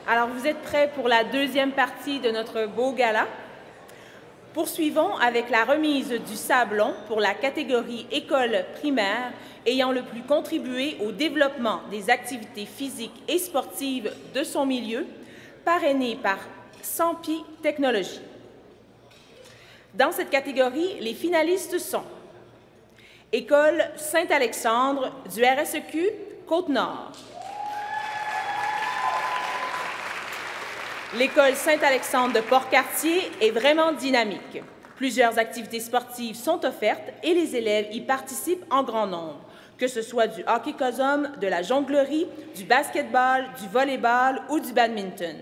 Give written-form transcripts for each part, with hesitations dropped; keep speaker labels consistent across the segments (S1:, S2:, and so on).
S1: Alors, vous êtes prêts pour la deuxième partie de notre beau gala? Poursuivons avec la remise du sablon pour la catégorie école primaire ayant le plus contribué au développement des activités physiques et sportives de son milieu, parrainé par Sampi Technologies. Dans cette catégorie, les finalistes sont École Saint-Alexandre du RSEQ Côte-Nord, l'École Saint-Alexandre de Port-Cartier est vraiment dynamique. Plusieurs activités sportives sont offertes et les élèves y participent en grand nombre, que ce soit du hockey cosum, de la jonglerie, du basketball, du volleyball ou du badminton.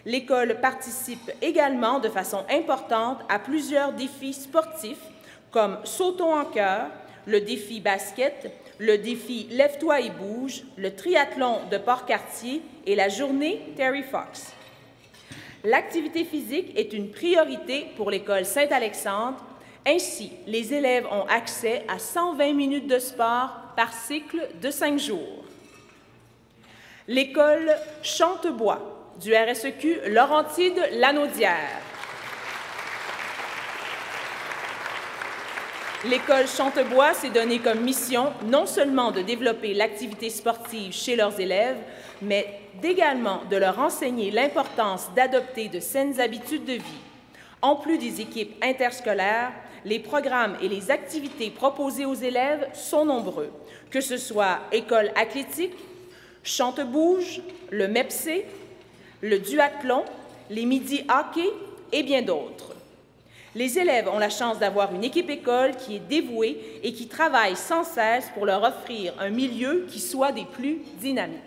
S1: L'école participe également de façon importante à plusieurs défis sportifs comme Sautons en chœur, le défi basket, le défi Lève-toi et bouge, le triathlon de Port-Cartier et la journée Terry Fox. L'activité physique est une priorité pour l'École Saint-Alexandre. Ainsi, les élèves ont accès à 120 minutes de sport par cycle de 5 jours. L'École Chantebois du RSEQ Laurentide-Lanaudière. L'École Chantebois s'est donnée comme mission non seulement de développer l'activité sportive chez leurs élèves, mais également de leur enseigner l'importance d'adopter de saines habitudes de vie. En plus des équipes interscolaires, les programmes et les activités proposées aux élèves sont nombreux, que ce soit école athlétique, chante-bouge, le MEPC, le duathlon, les midis hockey et bien d'autres. Les élèves ont la chance d'avoir une équipe école qui est dévouée et qui travaille sans cesse pour leur offrir un milieu qui soit des plus dynamiques.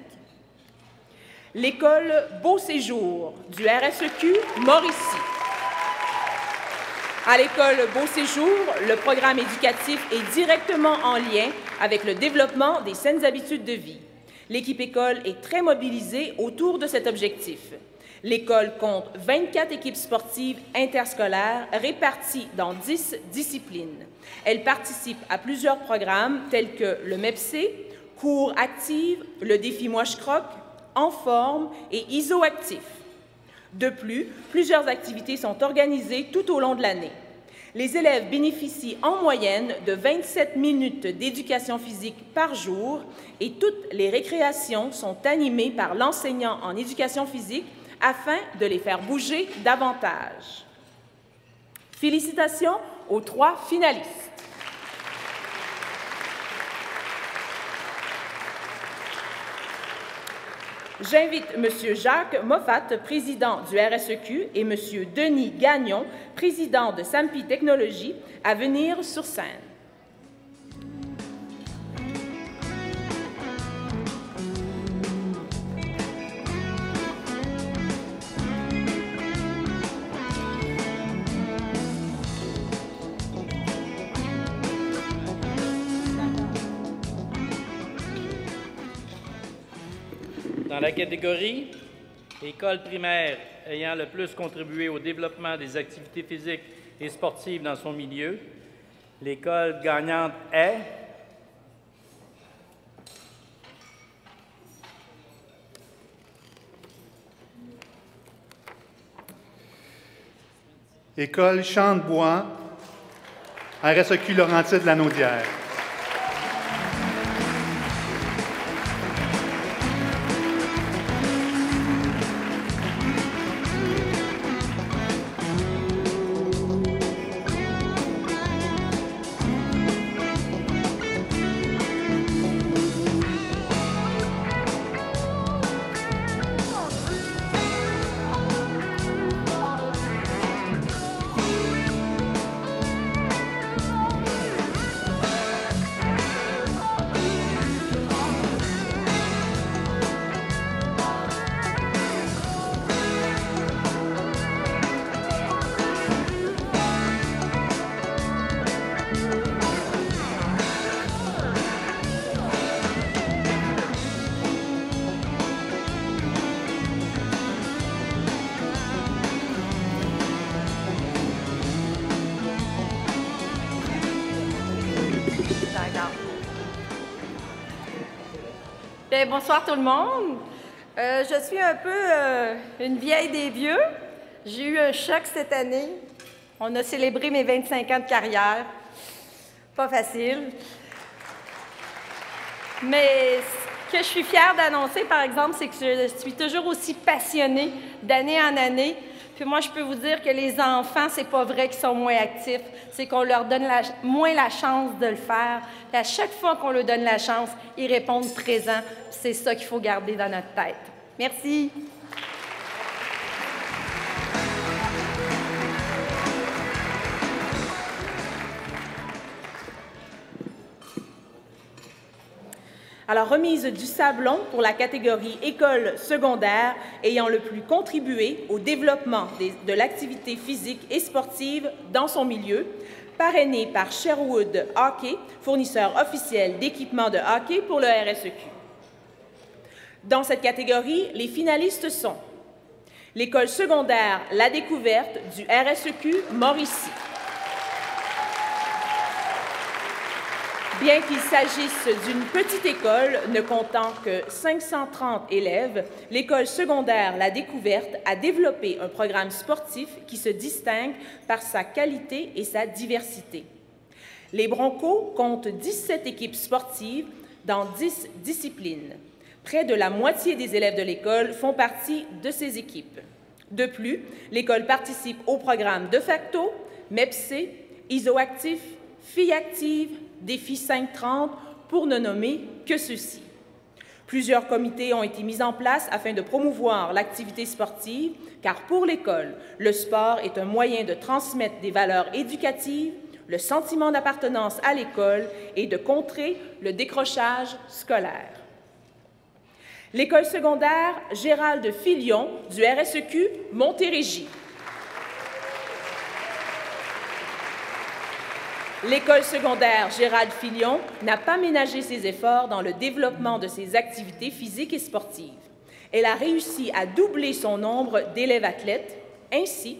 S1: L'école Beau Séjour du RSEQ Mauricie. À l'école Beau Séjour, le programme éducatif est directement en lien avec le développement des saines habitudes de vie. L'équipe école est très mobilisée autour de cet objectif. L'école compte 24 équipes sportives interscolaires réparties dans 10 disciplines. Elle participe à plusieurs programmes tels que le MEPC, Cours active, le défi Moi je croque, En forme et isoactif. De plus, plusieurs activités sont organisées tout au long de l'année. Les élèves bénéficient en moyenne de 27 minutes d'éducation physique par jour et toutes les récréations sont animées par l'enseignant en éducation physique afin de les faire bouger davantage. Félicitations aux 3 finalistes. J'invite M. Jacques Moffat, président du RSEQ, et M. Denis Gagnon, président de Sampi Technologies, à venir sur scène.
S2: Dans la catégorie école primaire ayant le plus contribué au développement des activités physiques et sportives dans son milieu, l'école gagnante est
S3: École Chantebois, RSEQ Laurentide-Lanaudière.
S4: Bien, bonsoir tout le monde. Je suis un peu une vieille des vieux. J'ai eu un choc cette année. On a célébré mes 25 ans de carrière. Pas facile. Mais ce que je suis fière d'annoncer, par exemple, c'est que je suis toujours aussi passionnée d'année en année. Puis moi, je peux vous dire que les enfants, c'est pas vrai qu'ils sont moins actifs, c'est qu'on leur donne moins la chance de le faire. Puis à chaque fois qu'on leur donne la chance, ils répondent présent. C'est ça qu'il faut garder dans notre tête. Merci.
S1: Alors, remise du sablon pour la catégorie école secondaire ayant le plus contribué au développement de l'activité physique et sportive dans son milieu, parrainé par Sherwood Hockey, fournisseur officiel d'équipements de hockey pour le RSEQ. Dans cette catégorie, les finalistes sont l'école secondaire La Découverte du RSEQ Mauricie. Bien qu'il s'agisse d'une petite école ne comptant que 530 élèves, l'école secondaire La Découverte a développé un programme sportif qui se distingue par sa qualité et sa diversité. Les Broncos comptent 17 équipes sportives dans 10 disciplines. Près de la moitié des élèves de l'école font partie de ces équipes. De plus, l'école participe au programme de facto, MEPC, ISOactif, Filles actives, Défi 530, pour ne nommer que ceux-ci. Plusieurs comités ont été mis en place afin de promouvoir l'activité sportive, car pour l'école, le sport est un moyen de transmettre des valeurs éducatives, le sentiment d'appartenance à l'école et de contrer le décrochage scolaire. L'école secondaire Gérald Filion du RSEQ Montérégie. L'école secondaire Gérald Filion n'a pas ménagé ses efforts dans le développement de ses activités physiques et sportives. Elle a réussi à doubler son nombre d'élèves athlètes. Ainsi,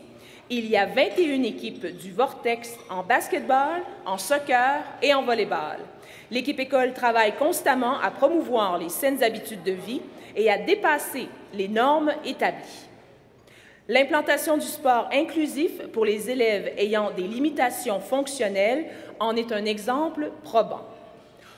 S1: il y a 21 équipes du Vortex en basketball, en soccer et en volleyball. L'équipe école travaille constamment à promouvoir les saines habitudes de vie et à dépasser les normes établies. L'implantation du sport inclusif pour les élèves ayant des limitations fonctionnelles en est un exemple probant.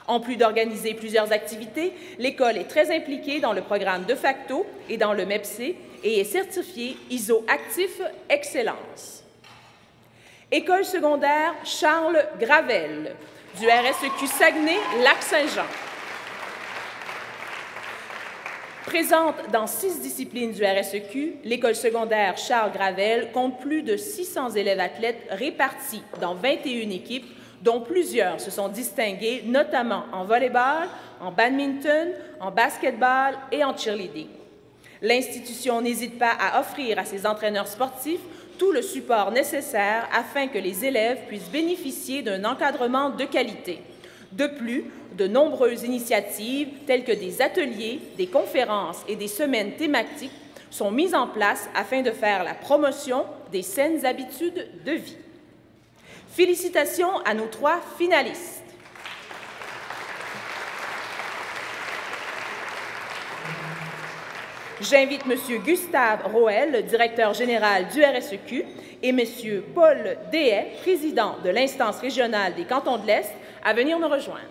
S1: En plus d'organiser plusieurs activités, l'école est très impliquée dans le programme de facto et dans le MEPC et est certifiée ISO-Actif Excellence. École secondaire Charles Gravel du RSEQ Saguenay-Lac-Saint-Jean. Présente dans 6 disciplines du RSEQ, l'école secondaire Charles Gravel compte plus de 600 élèves athlètes répartis dans 21 équipes, dont plusieurs se sont distingués, notamment en volleyball, en badminton, en basketball et en cheerleading. L'institution n'hésite pas à offrir à ses entraîneurs sportifs tout le support nécessaire afin que les élèves puissent bénéficier d'un encadrement de qualité. De plus, de nombreuses initiatives, telles que des ateliers, des conférences et des semaines thématiques, sont mises en place afin de faire la promotion des saines habitudes de vie. Félicitations à nos 3 finalistes. J'invite M. Gustave Roel, directeur général du RSEQ, et M. Paul Dehay, président de l'instance régionale des cantons de l'Est, à venir me rejoindre.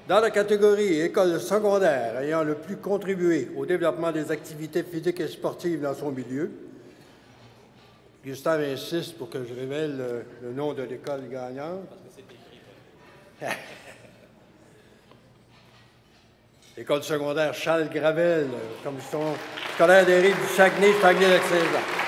S5: Dans la catégorie école secondaire ayant le plus contribué au développement des activités physiques et sportives dans son milieu, Gustave insiste pour que je révèle le nom de l'école gagnante. École secondaire Charles Gravel, commission scolaire des Rives du Saguenay, Saguenay-Lac-Saint-Jean.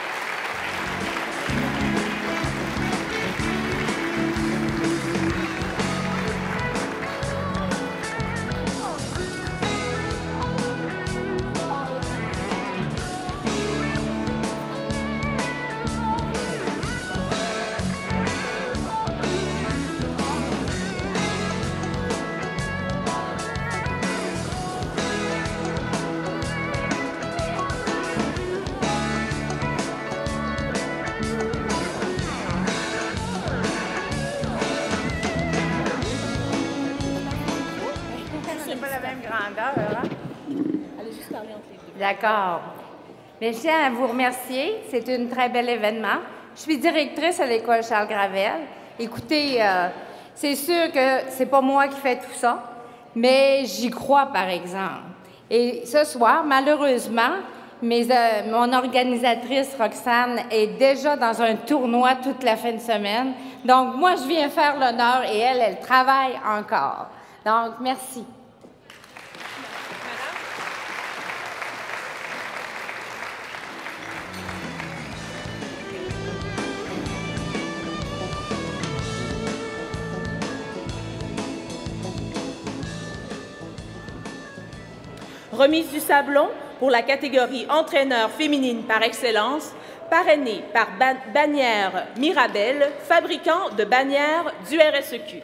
S6: D'accord. Mais je tiens à vous remercier. C'est un très bel événement. Je suis directrice à l'école Charles Gravel. Écoutez, c'est sûr que c'est pas moi qui fais tout ça, mais j'y crois, par exemple. Et ce soir, malheureusement, mon organisatrice, Roxane, est déjà dans un tournoi toute la fin de semaine. Donc, moi, je viens faire l'honneur et elle travaille encore. Donc, merci.
S1: Remise du sablon pour la catégorie entraîneur féminine par excellence, parrainée par Bannière Mirabel, fabricant de bannières du RSEQ.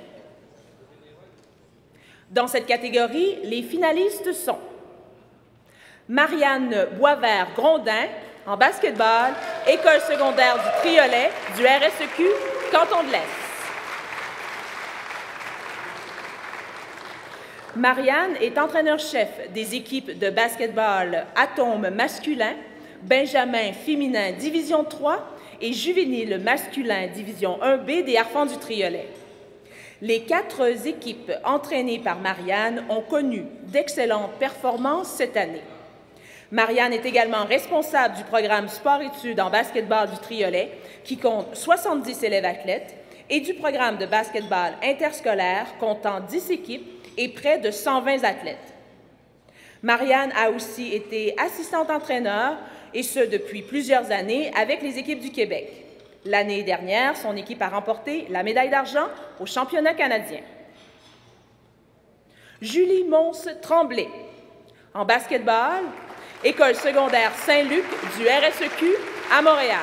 S1: Dans cette catégorie, les finalistes sont Marianne Boisvert-Grondin, en basketball, école secondaire du Triolet, du RSEQ, canton de l'Est. Marianne est entraîneur-chef des équipes de basketball Atome masculin, Benjamin féminin division 3 et juvénile masculin division 1B des Harfans du Triolet. Les 4 équipes entraînées par Marianne ont connu d'excellentes performances cette année. Marianne est également responsable du programme sport-études en basketball du Triolet, qui compte 70 élèves athlètes, et du programme de basketball interscolaire comptant 10 équipes et près de 120 athlètes. Marianne a aussi été assistante entraîneur, et ce depuis plusieurs années, avec les équipes du Québec. L'année dernière, son équipe a remporté la médaille d'argent au championnat canadien. Julie Mons-Tremblay, en basketball, école secondaire Saint-Luc du RSEQ à Montréal.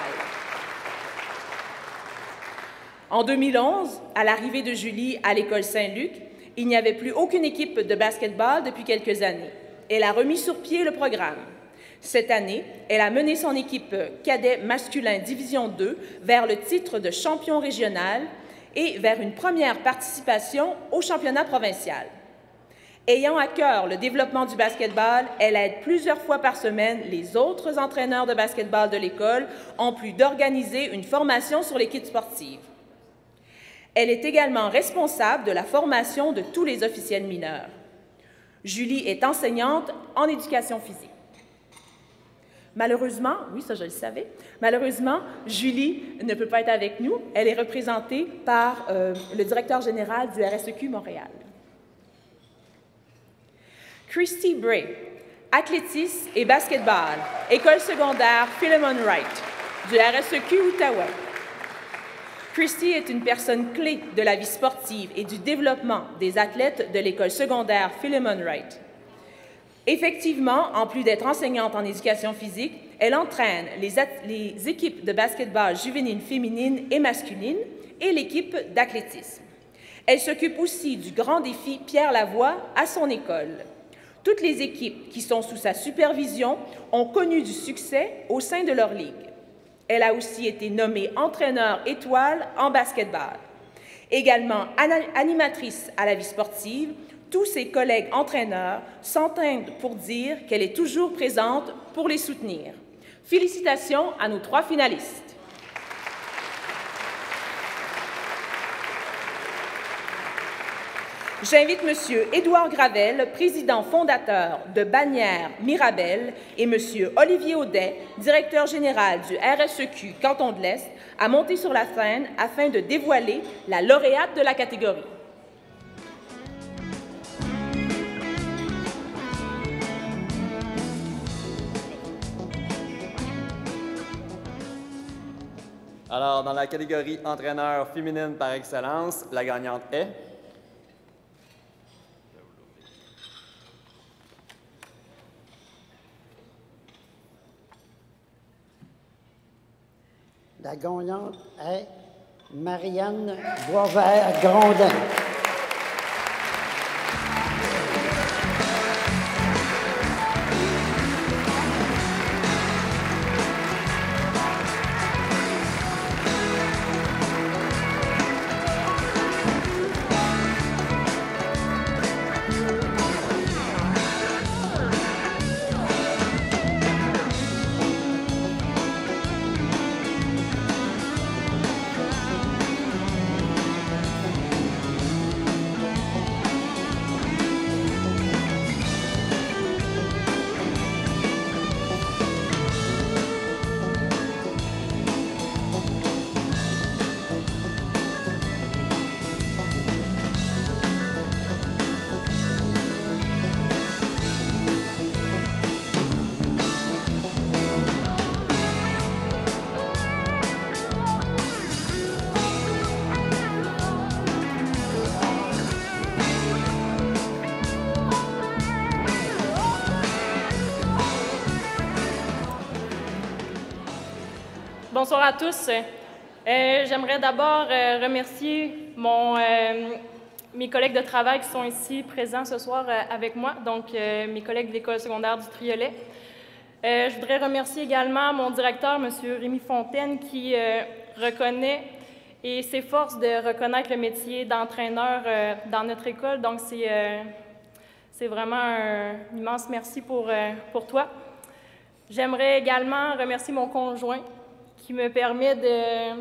S1: En 2011, à l'arrivée de Julie à l'école Saint-Luc, il n'y avait plus aucune équipe de basketball depuis quelques années. Elle a remis sur pied le programme. Cette année, elle a mené son équipe cadet masculin Division 2 vers le titre de champion régional et vers une première participation au championnat provincial. Ayant à cœur le développement du basketball, elle aide plusieurs fois par semaine les autres entraîneurs de basketball de l'école, en plus d'organiser une formation sur l'équipe sportive. Elle est également responsable de la formation de tous les officiels mineurs. Julie est enseignante en éducation physique. Malheureusement, oui, ça je le savais, malheureusement, Julie ne peut pas être avec nous. Elle est représentée par le directeur général du RSEQ Montréal. Christy Bray, athlétisme et basketball, école secondaire Philemon Wright, du RSEQ Outaouais. Christy est une personne clé de la vie sportive et du développement des athlètes de l'école secondaire Philemon Wright. Effectivement, en plus d'être enseignante en éducation physique, elle entraîne les équipes de basketball juvénile féminine et masculine et l'équipe d'athlétisme. Elle s'occupe aussi du grand défi Pierre Lavoie à son école. Toutes les équipes qui sont sous sa supervision ont connu du succès au sein de leur ligue. Elle a aussi été nommée entraîneur étoile en basketball. Également animatrice à la vie sportive, tous ses collègues entraîneurs s'entendent pour dire qu'elle est toujours présente pour les soutenir. Félicitations à nos 3 finalistes. J'invite M. Édouard Gravel, président fondateur de Bannière Mirabel, et M. Olivier Audet, directeur général du RSEQ Canton de l'Est, à monter sur la scène afin de dévoiler la lauréate de la catégorie.
S7: Alors, dans la catégorie entraîneur féminine par excellence, la gagnante est...
S8: La gagnante est Marianne Boisvert-Grondin.
S9: Bonsoir à tous. J'aimerais d'abord remercier mes collègues de travail qui sont ici présents ce soir avec moi, donc mes collègues de l'École secondaire du Triolet. Je voudrais remercier également mon directeur, M. Rémi Fontaine, qui reconnaît et s'efforce de reconnaître le métier d'entraîneur dans notre école. Donc, c'est vraiment un immense merci pour toi. J'aimerais également remercier mon conjoint qui me permet de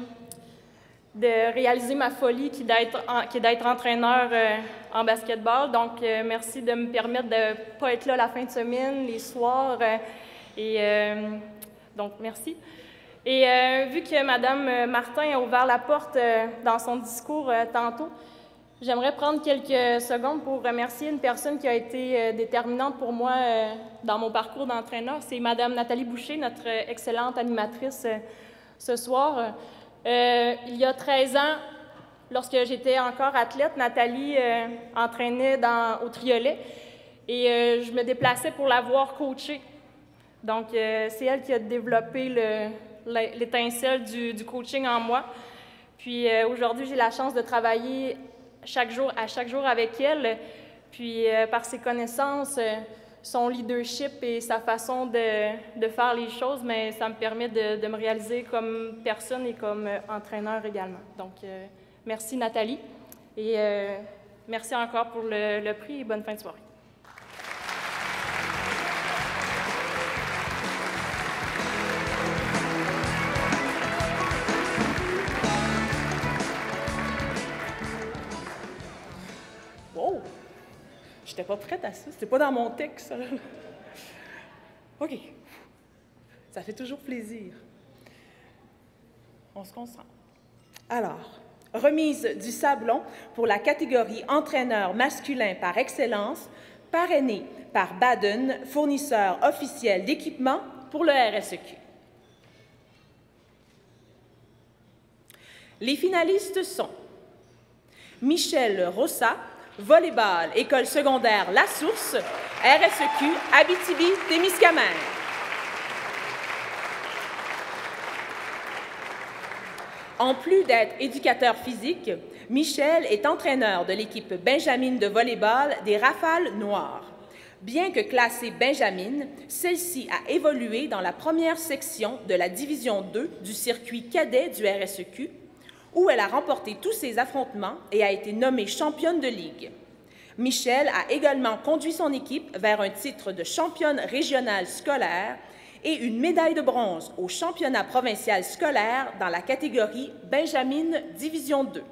S9: réaliser ma folie qui est d'être entraîneur en basketball. Donc, merci de me permettre de ne pas être là la fin de semaine, les soirs. Donc, merci. Et vu que Mme Martin a ouvert la porte dans son discours tantôt, j'aimerais prendre quelques secondes pour remercier une personne qui a été déterminante pour moi dans mon parcours d'entraîneur. C'est Mme Nathalie Boucher, notre excellente animatrice ce soir. Il y a 13 ans, lorsque j'étais encore athlète, Nathalie entraînait au Triolet et je me déplaçais pour la voir coacher. Donc, c'est elle qui a développé l'étincelle du coaching en moi. Puis aujourd'hui, j'ai la chance de travailler à chaque jour avec elle. Puis par ses connaissances, son leadership et sa façon de faire les choses, mais ça me permet de me réaliser comme personne et comme entraîneur également. Donc, merci Nathalie et merci encore pour le prix et bonne fin de soirée.
S1: Wow! J'étais pas prête à ça. C'était pas dans mon texte, ça. OK. Ça fait toujours plaisir. On se concentre. Alors, remise du sablon pour la catégorie entraîneur masculin par excellence, parrainé par Baden, fournisseur officiel d'équipement pour le RSEQ. Les finalistes sont Michel Rossa, volleyball, École secondaire La Source, RSEQ, Abitibi-Témiscamingue. En plus d'être éducateur physique, Michel est entraîneur de l'équipe Benjamine de volleyball des Rafales Noires. Bien que classée Benjamine, celle-ci a évolué dans la première section de la Division 2 du circuit cadet du RSEQ, où elle a remporté tous ses affrontements et a été nommée championne de ligue. Michel a également conduit son équipe vers un titre de championne régionale scolaire et une médaille de bronze au championnat provincial scolaire dans la catégorie Benjamine Division 2.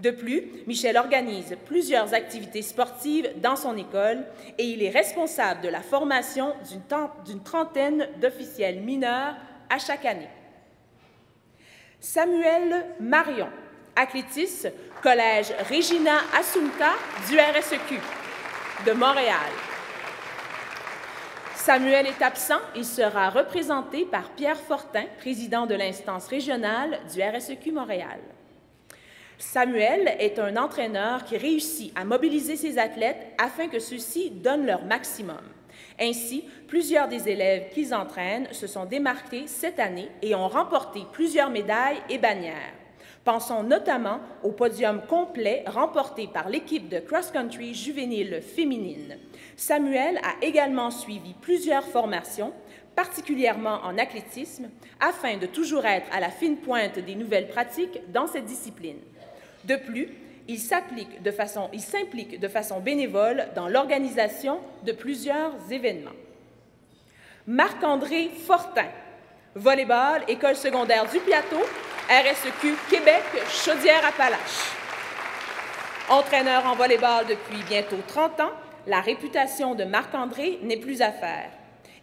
S1: De plus, Michel organise plusieurs activités sportives dans son école et il est responsable de la formation d'une trentaine d'officiels mineurs à chaque année. Samuel Marion, athlétiste, Collège Regina Assunta du RSEQ de Montréal. Samuel est absent, il sera représenté par Pierre Fortin, président de l'instance régionale du RSEQ Montréal. Samuel est un entraîneur qui réussit à mobiliser ses athlètes afin que ceux-ci donnent leur maximum. Ainsi, plusieurs des élèves qu'ils entraînent se sont démarqués cette année et ont remporté plusieurs médailles et bannières. Pensons notamment au podium complet remporté par l'équipe de cross-country juvénile féminine. Samuel a également suivi plusieurs formations, particulièrement en athlétisme, afin de toujours être à la fine pointe des nouvelles pratiques dans cette discipline. De plus, il s'implique de façon bénévole dans l'organisation de plusieurs événements. Marc-André Fortin, volleyball, École secondaire du Plateau, RSEQ Québec, Chaudière-Appalaches. Entraîneur en volleyball depuis bientôt 30 ans, la réputation de Marc-André n'est plus à faire.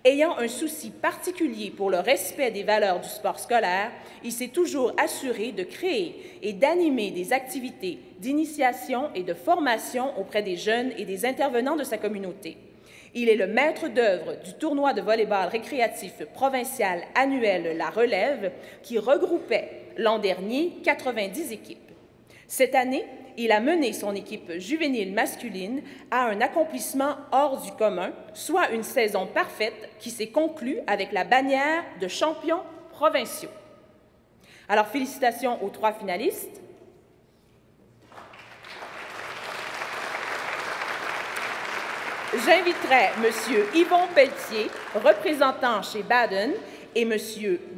S1: Ayant un souci particulier pour le respect des valeurs du sport scolaire, il s'est toujours assuré de créer et d'animer des activités d'initiation et de formation auprès des jeunes et des intervenants de sa communauté. Il est le maître d'œuvre du tournoi de volleyball récréatif provincial annuel La Relève, qui regroupait l'an dernier 90 équipes. Cette année, il a mené son équipe juvénile masculine à un accomplissement hors du commun, soit une saison parfaite qui s'est conclue avec la bannière de champions provinciaux. Alors, félicitations aux 3 finalistes. J'inviterai M. Yvon Pelletier, représentant chez Baden, et M.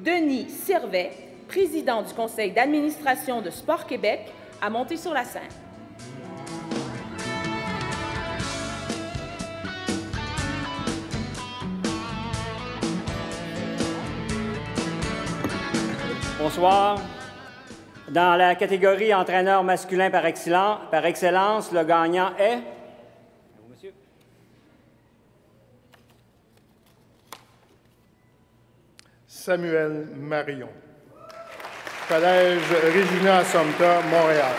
S1: Denis Servet, président du Conseil d'administration de Sport Québec, à monter sur la scène.
S10: Bonsoir. Dans la catégorie entraîneur masculin par excellence, le gagnant est... Monsieur.
S11: Samuel Marion. Collège Regina Assumpta, Montréal.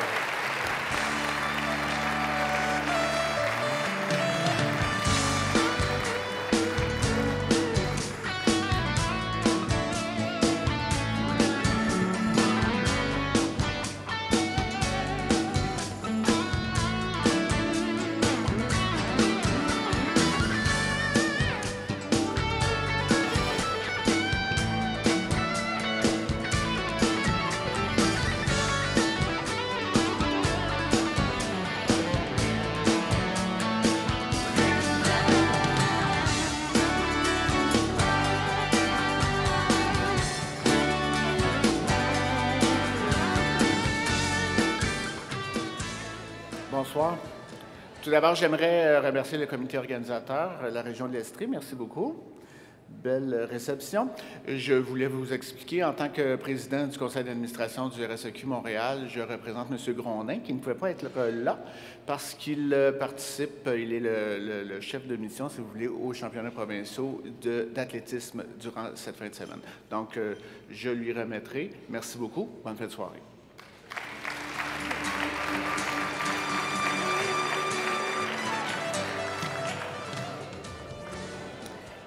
S12: Bonsoir. Tout d'abord, j'aimerais remercier le comité organisateur, la région de l'Estrie. Merci beaucoup. Belle réception. Je voulais vous expliquer, en tant que président du conseil d'administration du RSEQ Montréal, je représente M. Grondin, qui ne pouvait pas être là parce qu'il participe, il est le chef de mission, si vous voulez, aux championnats provinciaux d'athlétisme durant cette fin de semaine. Donc, je lui remettrai. Merci beaucoup. Bonne fin de soirée.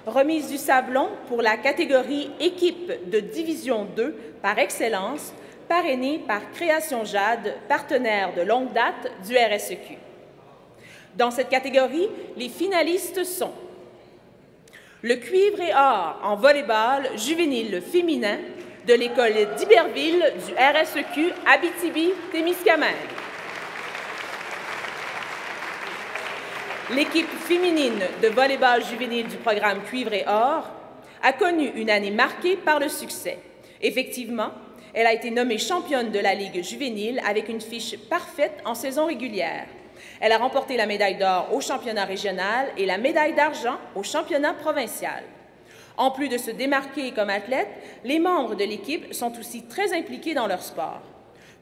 S1: Remise du sablon pour la catégorie équipe de Division 2 par excellence, parrainée par Création Jade, partenaire de longue date du RSEQ. Dans cette catégorie, les finalistes sont le cuivre et or en volleyball juvénile féminin de l'école d'Iberville du RSEQ Abitibi-Témiscamingue. L'équipe féminine de volleyball juvénile du programme Cuivre et Or a connu une année marquée par le succès. Effectivement, elle a été nommée championne de la Ligue juvénile avec une fiche parfaite en saison régulière. Elle a remporté la médaille d'or au championnat régional et la médaille d'argent au championnat provincial. En plus de se démarquer comme athlètes, les membres de l'équipe sont aussi très impliqués dans leur sport.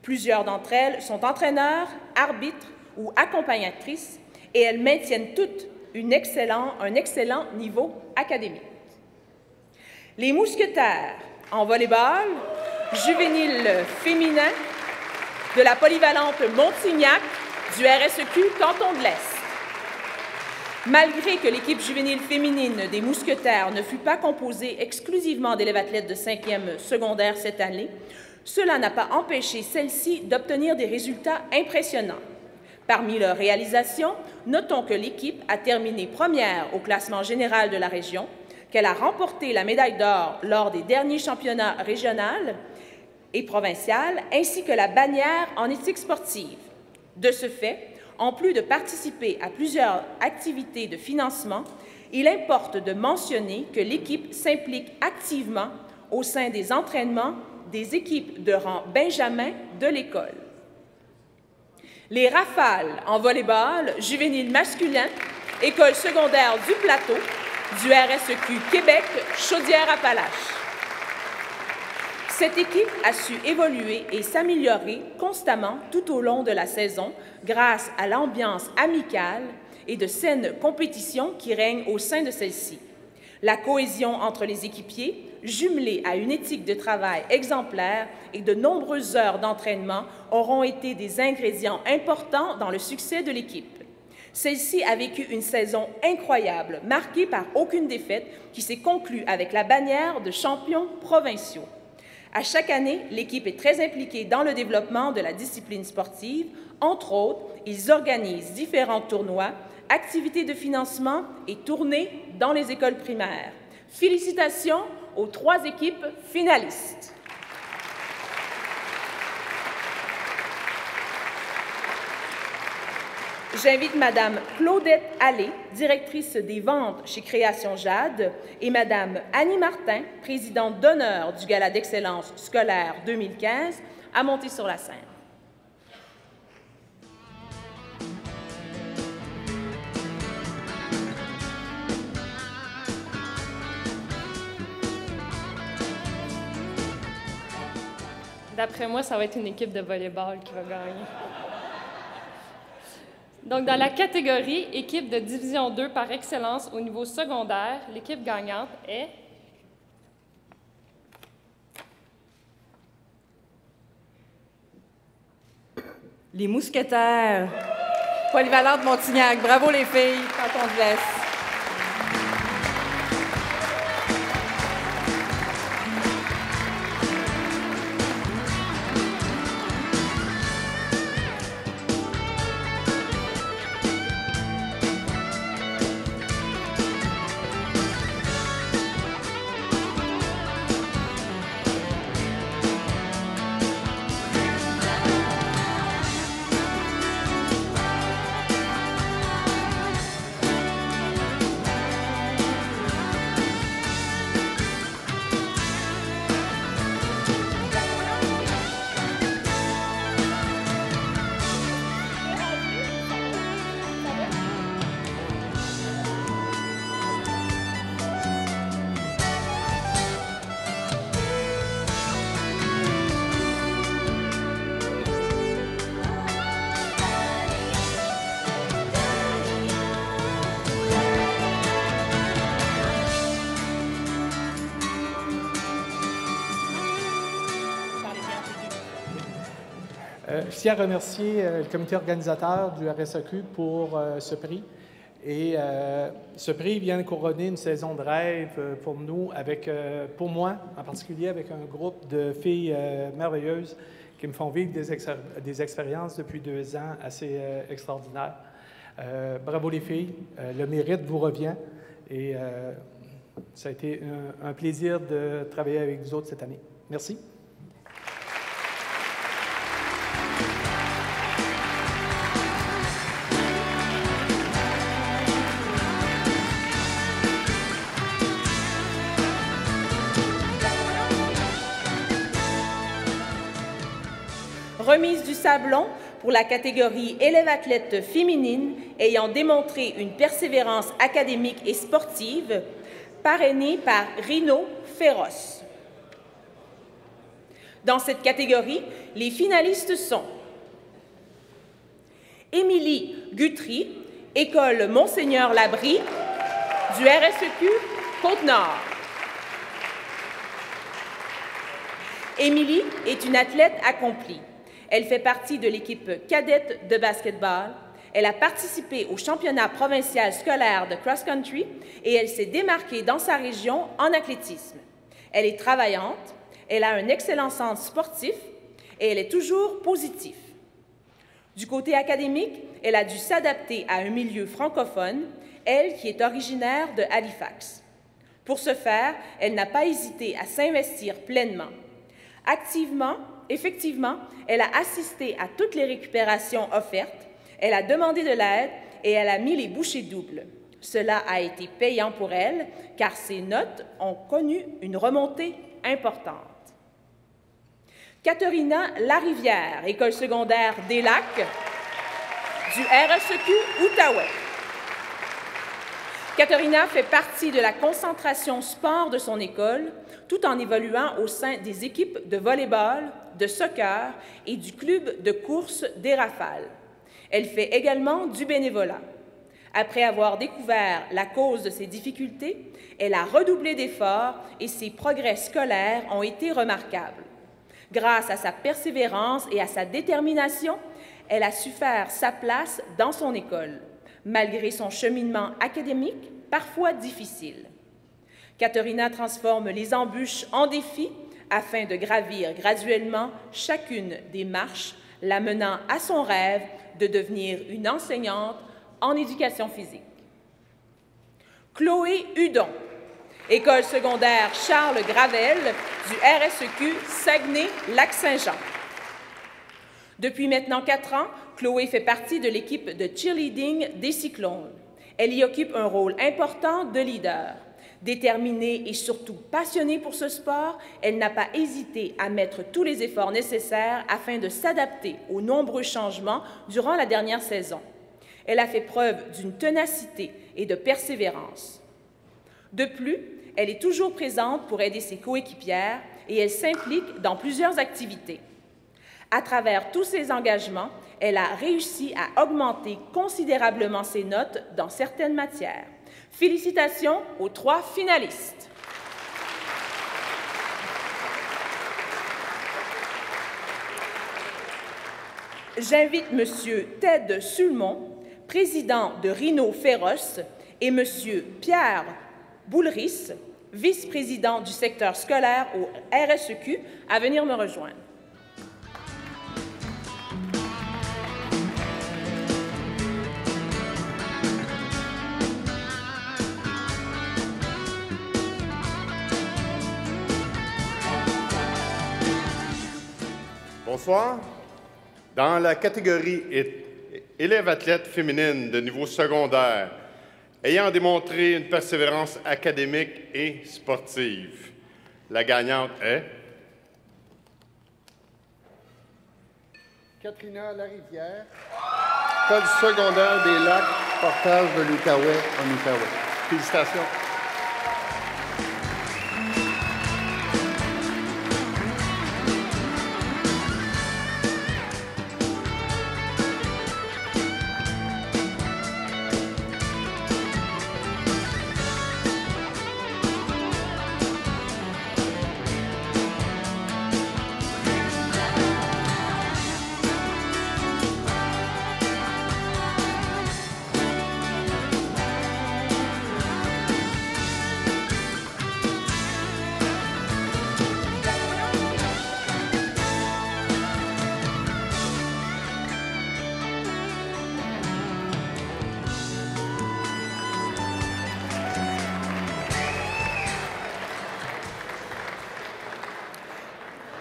S1: Plusieurs d'entre elles sont entraîneurs, arbitres ou accompagnatrices et elles maintiennent toutes un excellent niveau académique. Les mousquetaires en volleyball, juvénile féminin de la polyvalente Montignac du RSEQ Canton de l'Est. Malgré que l'équipe juvénile féminine des mousquetaires ne fut pas composée exclusivement d'élèves athlètes de 5e secondaire cette année, cela n'a pas empêché celle-ci d'obtenir des résultats impressionnants. Parmi leurs réalisations, notons que l'équipe a terminé première au classement général de la région, qu'elle a remporté la médaille d'or lors des derniers championnats régionaux et provinciaux, ainsi que la bannière en éthique sportive. De ce fait, en plus de participer à plusieurs activités de financement, il importe de mentionner que l'équipe s'implique activement au sein des entraînements des équipes de rang benjamin de l'école. Les Rafales en volleyball juvénile masculin, école secondaire du Plateau, du RSEQ Québec, Chaudière-Appalaches. Cette équipe a su évoluer et s'améliorer constamment tout au long de la saison grâce à l'ambiance amicale et de saines compétitions qui règnent au sein de celle-ci. La cohésion entre les équipiers, jumelée à une éthique de travail exemplaire et de nombreuses heures d'entraînement, auront été des ingrédients importants dans le succès de l'équipe. Celle-ci a vécu une saison incroyable, marquée par aucune défaite, qui s'est conclue avec la bannière de champions provinciaux. À chaque année, l'équipe est très impliquée dans le développement de la discipline sportive. Entre autres, ils organisent différents tournois, activités de financement et tournées dans les écoles primaires. Félicitations aux 3 équipes finalistes. J'invite Madame Claudette Allé, directrice des ventes chez Création Jade, et Madame Annie Martin, présidente d'honneur du Gala d'excellence scolaire 2015, à monter sur la scène.
S9: D'après moi, ça va être une équipe de volleyball qui va gagner. Donc, dans la catégorie équipe de Division 2 par excellence au niveau secondaire, l'équipe gagnante est
S13: les Mousquetaires. Polyvalente Montignac. Bravo les filles, quand on te laisse.
S14: Je tiens à remercier le comité organisateur du RSEQ pour ce prix. Et ce prix vient de couronner une saison de rêve pour nous, pour moi en particulier, avec un groupe de filles merveilleuses qui me font vivre des expériences depuis 2 ans assez extraordinaires. Bravo les filles, le mérite vous revient et ça a été un plaisir de travailler avec vous autres cette année. Merci.
S1: Remise du sablon pour la catégorie élève athlète féminine ayant démontré une persévérance académique et sportive, parrainée par Rino Féroce. Dans cette catégorie, les finalistes sont Émilie Guthrie, École Monseigneur Labrie, du RSEQ Côte-Nord. Émilie est une athlète accomplie. Elle fait partie de l'équipe cadette de basketball. Elle a participé au championnat provincial scolaire de cross-country et elle s'est démarquée dans sa région en athlétisme. Elle est travaillante, elle a un excellent sens sportif et elle est toujours positive. Du côté académique, elle a dû s'adapter à un milieu francophone, elle qui est originaire de Halifax. Pour ce faire, elle n'a pas hésité à s'investir pleinement. Effectivement, elle a assisté à toutes les récupérations offertes, elle a demandé de l'aide et elle a mis les bouchées doubles. Cela a été payant pour elle, car ses notes ont connu une remontée importante. Catherina Larivière, École secondaire des Lacs, du RSEQ Outaouais. Catherina fait partie de la concentration sport de son école, tout en évoluant au sein des équipes de volley-ball, de soccer et du club de course des Rafales. Elle fait également du bénévolat. Après avoir découvert la cause de ses difficultés, elle a redoublé d'efforts et ses progrès scolaires ont été remarquables. Grâce à sa persévérance et à sa détermination, elle a su faire sa place dans son école, malgré son cheminement académique parfois difficile. Catherina transforme les embûches en défis afin de gravir graduellement chacune des marches, la menant à son rêve de devenir une enseignante en éducation physique. Chloé Hudon, École secondaire Charles Gravel du RSEQ Saguenay-Lac-Saint-Jean. Depuis maintenant 4 ans, Chloé fait partie de l'équipe de cheerleading des Cyclones. Elle y occupe un rôle important de leader. Déterminée et surtout passionnée pour ce sport, elle n'a pas hésité à mettre tous les efforts nécessaires afin de s'adapter aux nombreux changements durant la dernière saison. Elle a fait preuve d'une ténacité et de persévérance. De plus, elle est toujours présente pour aider ses coéquipières et elle s'implique dans plusieurs activités. À travers tous ces engagements, elle a réussi à augmenter considérablement ses notes dans certaines matières. Félicitations aux 3 finalistes. J'invite M. Ted Sulmon, président de Rhino Féroce, et M. Pierre Boulris, vice-président du secteur scolaire au RSEQ, à venir me rejoindre.
S11: Bonsoir. Dans la catégorie élève athlète féminine de niveau secondaire, ayant démontré une persévérance académique et sportive, la gagnante est
S5: Katrina Larivière,
S11: École secondaire des Lacs, portage de l'Outaouais en Outaouais. Félicitations.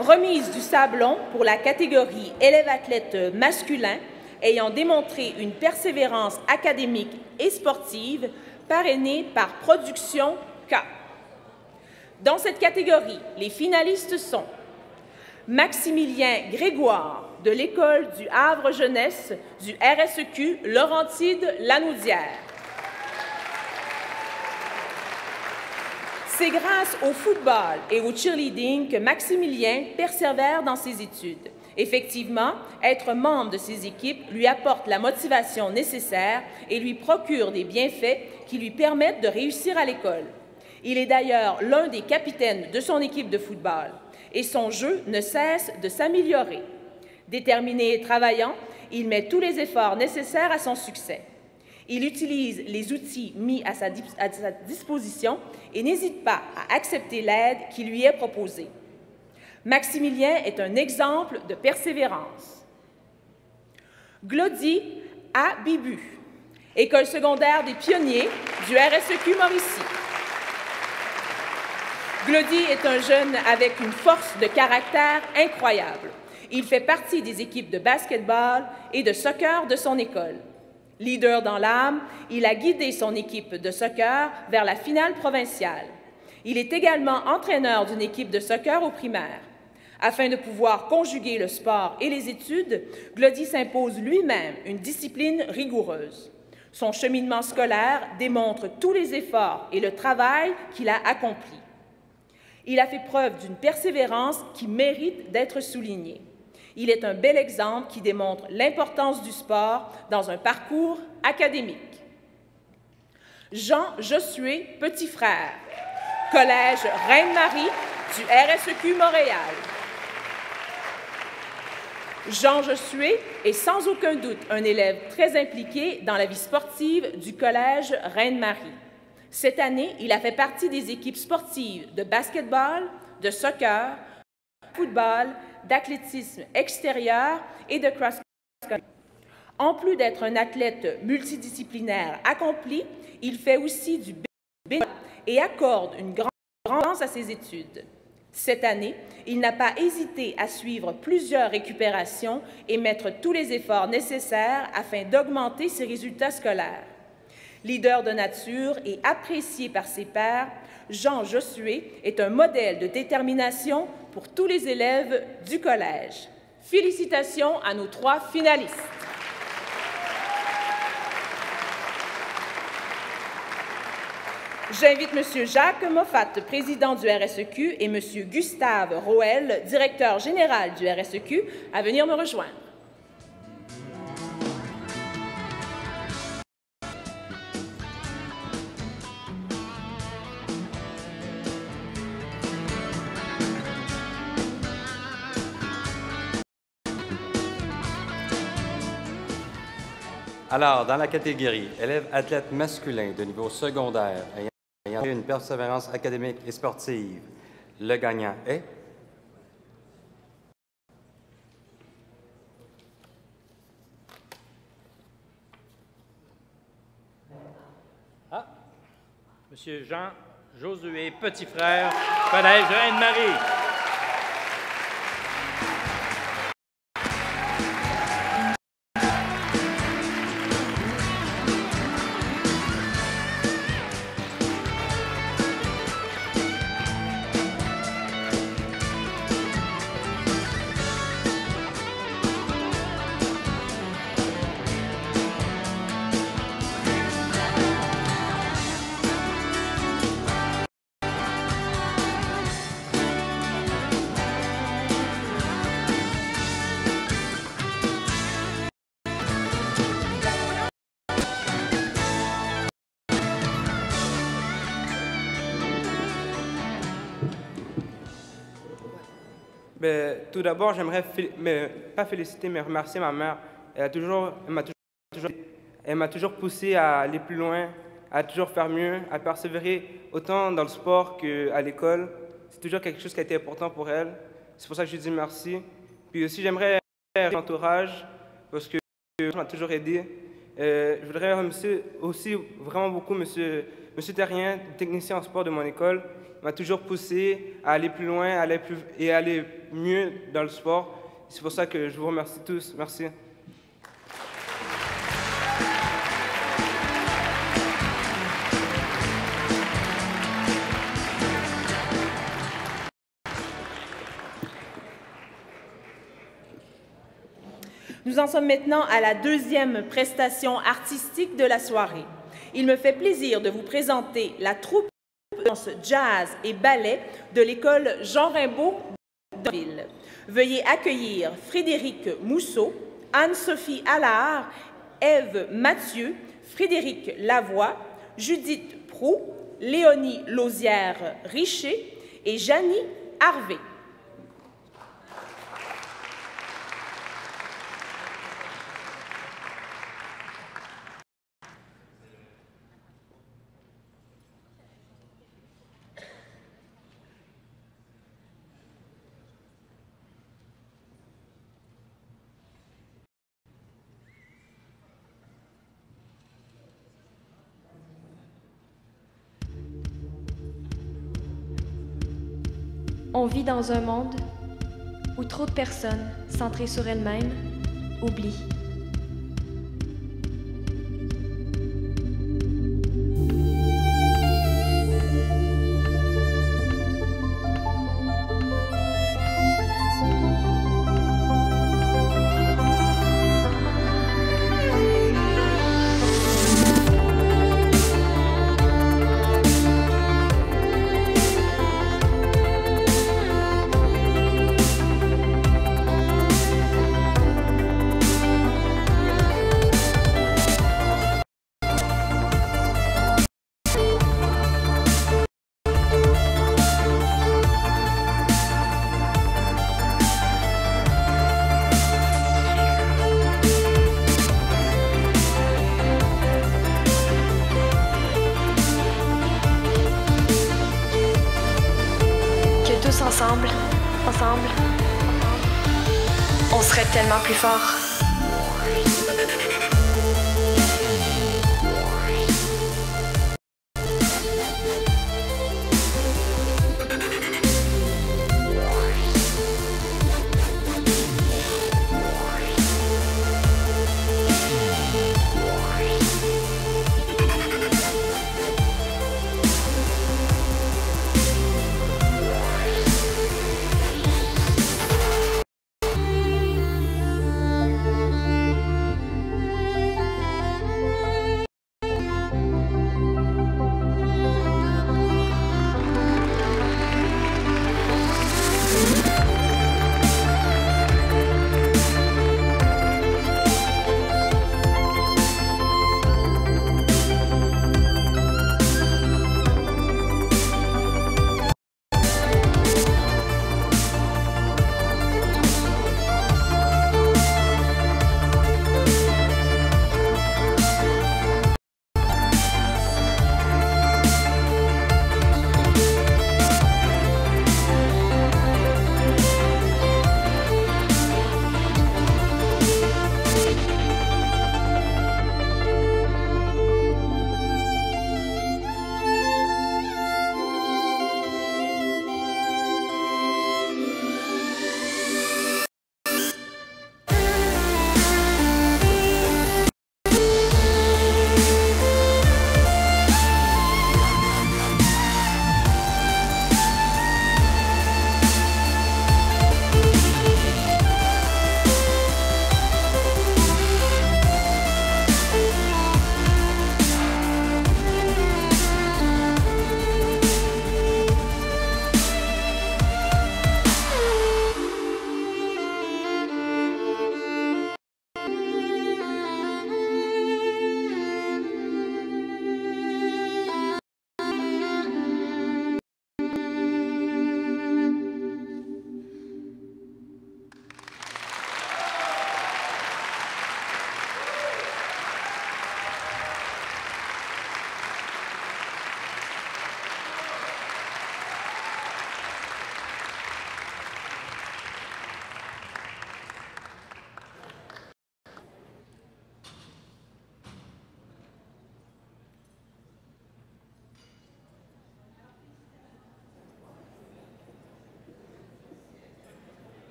S1: Remise du sablon pour la catégorie élève-athlète masculin ayant démontré une persévérance académique et sportive parrainée par Production K. Dans cette catégorie, les finalistes sont Maximilien Grégoire de l'École du Havre Jeunesse du RSEQ Laurentide-Lanaudière. C'est grâce au football et au cheerleading que Maximilien persévère dans ses études. Effectivement, être membre de ces équipes lui apporte la motivation nécessaire et lui procure des bienfaits qui lui permettent de réussir à l'école. Il est d'ailleurs l'un des capitaines de son équipe de football et son jeu ne cesse de s'améliorer. Déterminé et travaillant, il met tous les efforts nécessaires à son succès. Il utilise les outils mis à sa disposition et n'hésite pas à accepter l'aide qui lui est proposée. Maximilien est un exemple de persévérance. Glody Abibu, École secondaire des pionniers du RSEQ Mauricie. Glody est un jeune avec une force de caractère incroyable. Il fait partie des équipes de basketball et de soccer de son école. Leader dans l'âme, il a guidé son équipe de soccer vers la finale provinciale. Il est également entraîneur d'une équipe de soccer au primaire. Afin de pouvoir conjuguer le sport et les études, Glody s'impose lui-même une discipline rigoureuse. Son cheminement scolaire démontre tous les efforts et le travail qu'il a accomplis. Il a fait preuve d'une persévérance qui mérite d'être soulignée. Il est un bel exemple qui démontre l'importance du sport dans un parcours académique. Jean Josué Petit Frère, Collège Reine-Marie du RSEQ Montréal. Jean Josué est sans aucun doute un élève très impliqué dans la vie sportive du Collège Reine-Marie. Cette année, il a fait partie des équipes sportives de basketball, de soccer, de football, d'athlétisme extérieur et de cross-country. En plus d'être un athlète multidisciplinaire accompli, il fait aussi du bénévolat et accorde une grande importance à ses études. Cette année, il n'a pas hésité à suivre plusieurs récupérations et mettre tous les efforts nécessaires afin d'augmenter ses résultats scolaires. Leader de nature et apprécié par ses pairs, Jean Josué est un modèle de détermination pour tous les élèves du collège. Félicitations à nos 3 finalistes. J'invite M. Jacques Moffat, président du RSEQ, et M. Gustave Roel, directeur général du RSEQ, à venir me rejoindre.
S15: Alors, dans la catégorie élève athlète masculin de niveau secondaire ayant une persévérance académique et sportive, le gagnant est...
S2: Monsieur Jean Josué, petit frère, Collège Reine-Marie.
S16: Bien, tout d'abord, j'aimerais pas féliciter, mais remercier ma mère. Elle m'a toujours poussé à aller plus loin, à toujours faire mieux, à persévérer autant dans le sport qu'à l'école. C'est toujours quelque chose qui a été important pour elle. C'est pour ça que je lui dis merci. Puis aussi, j'aimerais remercier l'entourage parce que m'a toujours aidé. Je voudrais remercier aussi vraiment beaucoup M. Terrien, technicien en sport de mon école. Il m'a toujours poussé à aller plus loin, et aller mieux dans le sport. C'est pour ça que je vous remercie tous. Merci.
S1: Nous en sommes maintenant à la 2e prestation artistique de la soirée. Il me fait plaisir de vous présenter la troupe jazz et ballet de l'école Jean Rimbaud de Ville. Veuillez accueillir Frédéric Mousseau, Anne-Sophie Allard, Ève Mathieu, Frédéric Lavoie, Judith Proux, Léonie Lausière-Richer et Janie Harvey.
S17: On vit dans un monde où trop de personnes, centrées sur elles-mêmes, oublient. Ensemble, on serait tellement plus fort.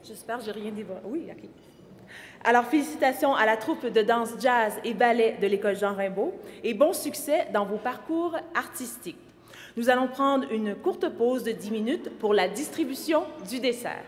S1: J'espère que j'ai rien dévoré. Oui, OK. Alors, félicitations à la troupe de danse jazz et ballet de l'École Jean Rimbaud et bon succès dans vos parcours artistiques. Nous allons prendre une courte pause de 10 minutes pour la distribution du dessert.